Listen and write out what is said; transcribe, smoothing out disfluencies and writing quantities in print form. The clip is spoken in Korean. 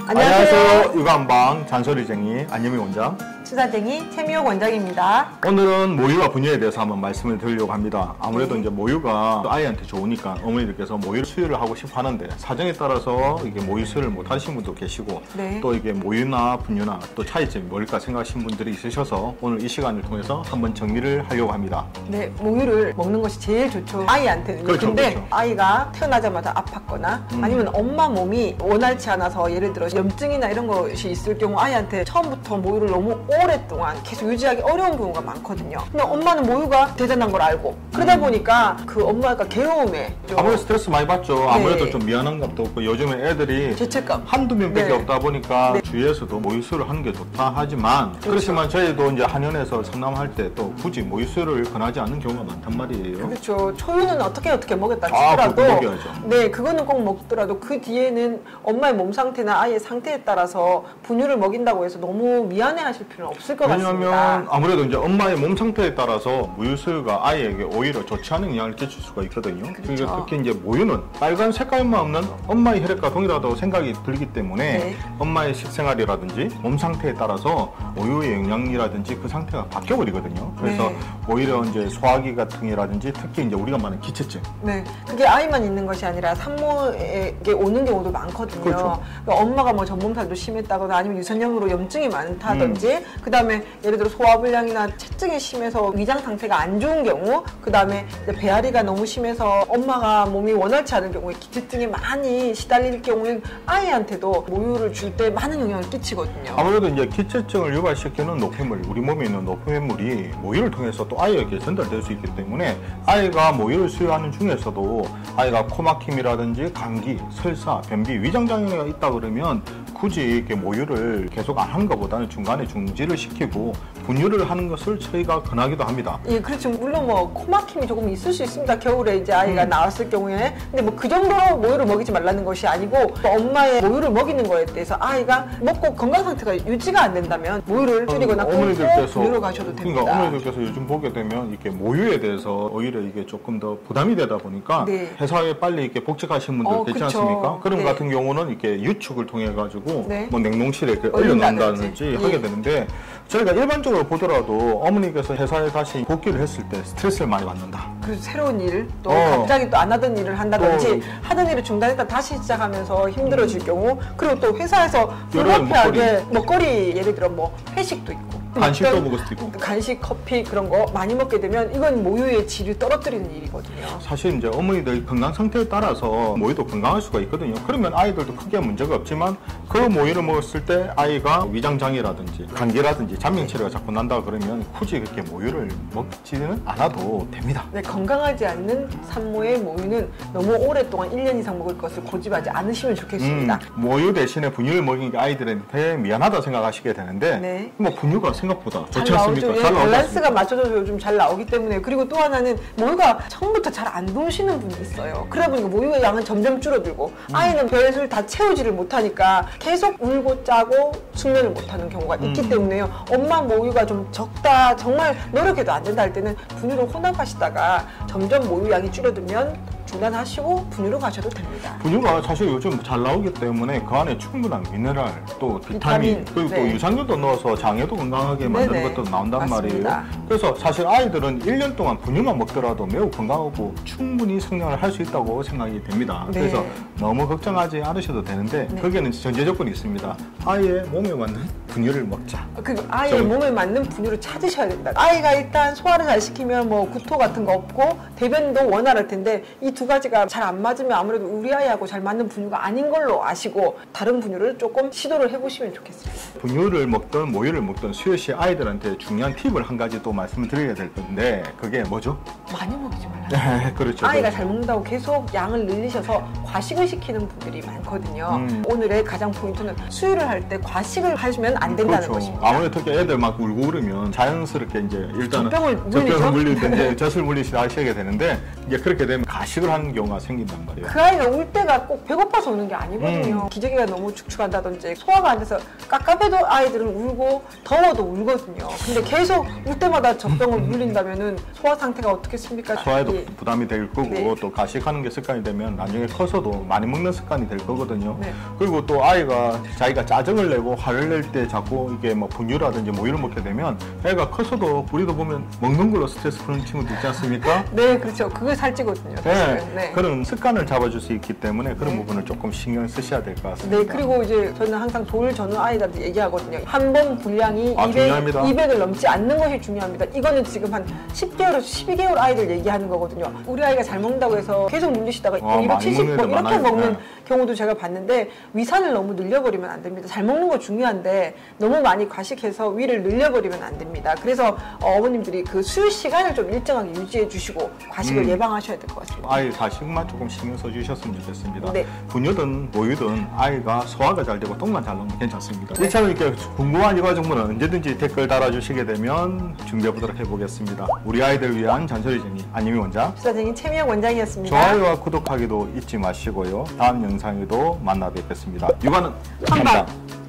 안녕하세요. 육아한방 잔소리쟁이 안예미 원장, 수다쟁이 최미옥 원장입니다. 오늘은 모유와 분유에 대해서 한번 말씀을 드리려고 합니다. 아무래도 이제 모유가 아이한테 좋으니까 어머니들께서 모유 수유를 하고 싶어 하는데 사정에 따라서 이게 모유 수유를 못 하시는 분도 계시고 또 이게 모유나 분유나 또 차이점이 뭘까 생각하시는 분들이 있으셔서 오늘 이 시간을 통해서 한번 정리를 하려고 합니다. 네, 모유를 먹는 것이 제일 좋죠, 아이한테는. 그렇죠, 근데 그렇죠. 아이가 태어나자마자 아팠거나 아니면 엄마 몸이 원활치 않아서 예를 들어 염증이나 이런 것이 있을 경우 아이한테 처음부터 모유를 너무 오랫동안 계속 유지하기 어려운 경우가 많거든요. 근데 엄마는 모유가 대단한 걸 알고 그러다 보니까 그 엄마가 괴로움에 아무래도 스트레스 많이 받죠. 아무래도 좀 미안한 것도 없고 요즘에 애들이 죄책감 한두 명밖에 없다 보니까 주위에서도 모유수유를 하는 게 좋다 하지만 그렇지만 저희도 이제 한의원에서 상담할 때 또 굳이 모유수유를 권하지 않는 경우가 많단 말이에요. 그렇죠. 초유는 어떻게 먹였다 치더라도 먹여야죠. 네, 그거는 꼭 먹더라도 그 뒤에는 엄마의 몸 상태나 아이의 상태에 따라서 분유를 먹인다고 해서 너무 미안해하실 필요는 없을 것 같습니다. 왜냐하면 아무래도 이제 엄마의 몸 상태에 따라서 모유수유가 아이에게 오히려 좋지 않은 영향을 끼칠 수가 있거든요. 그렇죠. 그러니까 특히 이제 모유는 빨간 색깔만 없는 엄마의 혈액과 동일하다고 생각이 들기 때문에 엄마의 식생활이라든지 몸 상태에 따라서 모유의 영양이라든지 그 상태가 바뀌어 버리거든요. 그래서 오히려 이제 소화기 같은 게라든지 특히 이제 우리가 말하는 기체증. 네, 그게 아이만 있는 것이 아니라 산모에게 오는 경우도 많거든요. 그렇죠. 그러니까 엄마가 뭐 전몸살도 심했다거나 아니면 유전형으로 염증이 많다든지 그다음에 예를 들어 소화불량이나 체증이 심해서 위장 상태가 안 좋은 경우, 그다음에 배앓이가 너무 심해서 엄마가 몸이 원활치 않은 경우에 기체증에 많이 시달릴 경우엔 아이한테도 모유를 줄 때 많은 영향을 끼치거든요. 아무래도 이제 기체증을 유발시키는 노폐물, 우리 몸에 있는 노폐물이 모유를 통해서 또 아이에게 전달될 수 있기 때문에 아이가 모유를 수유하는 중에서도 아이가 코막힘이라든지 감기, 설사, 변비, 위장장애가 있다 그러면 굳이 이렇게 모유를 계속 안 하는 것보다는 중간에 중지를 시키고 분유를 하는 것을 저희가 권하기도 합니다. 예, 그렇죠. 물론 뭐 코막힘이 조금 있을 수 있습니다. 겨울에 이제 아이가 나왔을 경우에. 근데 뭐 그 정도로 모유를 먹이지 말라는 것이 아니고 또 엄마의 모유를 먹이는 거에 대해서 아이가 먹고 건강 상태가 유지가 안 된다면 모유를 줄이거나 끊고 분유로 가셔도 됩니다. 그러니까 어머니들께서 요즘 보게 되면 이렇게 모유에 대해서 오히려 이게 조금 더 부담이 되다 보니까 회사에 빨리 이렇게 복직하신 분들 계시지 않습니까? 그런 같은 경우는 이렇게 유축을 통해 가지고 뭐 냉동실에 이렇게 얼려놓는다든지 하게 되는데 저희가 일반적으로 보더라도 어머니께서 회사에 다시 복귀를 했을 때 스트레스를 많이 받는다. 그래서 새로운 일, 또 갑자기 또 안 하던 일을 한다든지 하던 일을 중단했다 다시 시작하면서 힘들어질 경우, 그리고 또 회사에서 불가피하게 먹거리 예를 들어 뭐 회식도 있고 간식도 먹을 수도 있고 간식, 커피 그런 거 많이 먹게 되면 이건 모유의 질을 떨어뜨리는 일이거든요. 사실 이제 어머니들 건강 상태에 따라서 모유도 건강할 수가 있거든요. 그러면 아이들도 크게 문제가 없지만 그 모유를 먹었을 때 아이가 위장장애라든지 감기라든지 잔명치레가 자꾸 난다 그러면 굳이 그렇게 모유를 먹지는 않아도 됩니다. 네, 건강하지 않는 산모의 모유는 너무 오랫동안 1년 이상 먹을 것을 고집하지 않으시면 좋겠습니다. 모유 대신에 분유를 먹인 게 아이들한테 미안하다 생각하시게 되는데 뭐 분유가 생각보다 좋지 않습니까? 잘 밸런스가 맞춰져서 요즘 잘 나오기 때문에. 그리고 또 하나는 모유가 처음부터 잘 안 도우시는 분이 있어요. 그러다 보니까 모유의 양은 점점 줄어들고 아이는 벼슬 다 채우지를 못하니까 계속 울고 짜고 숙면을 못하는 경우가 있기 때문에요. 엄마 모유가 좀 적다, 정말 노력해도 안 된다 할 때는 분유로 혼합하시다가 점점 모유 양이 줄어들면 중단하시고 분유로 가셔도 됩니다. 분유가 사실 요즘 잘 나오기 때문에 그 안에 충분한 미네랄, 또 비타민, 그리고 또 유산균도 넣어서 장애도 건강하게 만드는 것도 나온단 말이에요. 그래서 사실 아이들은 1년 동안 분유만 먹더라도 매우 건강하고 충분히 성장을 할 수 있다고 생각이 됩니다. 그래서 너무 걱정하지 않으셔도 되는데 거기에는 전제 조건이 있습니다. 아이의 몸에 맞는 분유를 먹자. 그 아이의 몸에 맞는 분유를 찾으셔야 된다. 아이가 일단 소화를 잘 시키면 뭐 구토 같은 거 없고 대변도 원활할 텐데 이 두 가지가 잘 안 맞으면 아무래도 우리 아이하고 잘 맞는 분유가 아닌 걸로 아시고 다른 분유를 조금 시도를 해보시면 좋겠습니다. 분유를 먹든 모유를 먹든 수유 시 아이들한테 중요한 팁을 한 가지 또 말씀을 드려야 될 건데 그게 뭐죠? 많이 먹이지 말라. 네, 그렇죠. 아이가 잘 먹는다고 계속 양을 늘리셔서 과식을 시키는 분들이 많거든요. 오늘의 가장 포인트는 수유를 할 때 과식을 하시면 안 된다는 것입니다. 아무래도 특히 애들 막 울고 그러면 자연스럽게 이제 일단은 젖병을 물리든지 젖을 물리시다 하시게 되는데 이제 그렇게 되면 가식을 하는 경우가 생긴단 말이에요. 그 아이가 울 때가 꼭 배고파서 우는 게 아니거든요. 기저귀가 너무 축축한다든지 소화가 안 돼서 깝깝해도 아이들은 울고 더워도 울거든요. 근데 계속 울 때마다 젖병을 물린다면은 소화 상태가 어떻겠습니까? 소화에도 부담이 될 거고 네. 또 가식하는 게 습관이 되면 나중에 커서도 많이 먹는 습관이 될 거거든요. 네. 그리고 또 아이가 자기가 짜증을 내고 화를 낼 때 자꾸 이게 뭐 분유라든지 뭐 이런 먹게 되면 애가 커서도 우리도 보면 먹는 걸로 스트레스 푸는 친구도 있지 않습니까? 네, 그렇죠. 그게 살찌거든요. 사실은. 네. 네. 그런 습관을 잡아줄 수 있기 때문에 그런 부분을 조금 신경 쓰셔야 될 것 같습니다. 네, 그리고 이제 저는 항상 돌 전후 아이들한테 얘기하거든요. 한 번 분량이 중요합니다. 200을 넘지 않는 것이 중요합니다. 이거는 지금 한 10개월에서 12개월 아이들 얘기하는 거거든요. 우리 아이가 잘 먹는다고 해서 계속 물리시다가 270 많이 뭐 이렇게 많아요. 먹는 네. 경우도 제가 봤는데 위산을 너무 늘려버리면 안 됩니다. 잘 먹는 거 중요한데 너무 많이 과식해서 위를 늘려버리면 안 됩니다. 그래서 어머님들이 그 수유 시간을 좀 일정하게 유지해 주시고 과식을 예방하셔야 될 것 같습니다. 아이 가식만 조금 신경 써주셨으면 좋겠습니다. 네. 분유든 모유든 아이가 소화가 잘 되고 똥만 잘 나오면 괜찮습니다. 이처럼 이렇게 궁금한 이과 정보는 언제든지 댓글 달아주시게 되면 준비해보도록 해보겠습니다. 우리 아이들 위한 잔소리쟁이 안유미 원장, 수사쟁이 최미영 원장이었습니다. 좋아요와 구독하기도 잊지 마시고요. 다음 영상에도 만나 뵙겠습니다. 육아는 한방. 한방.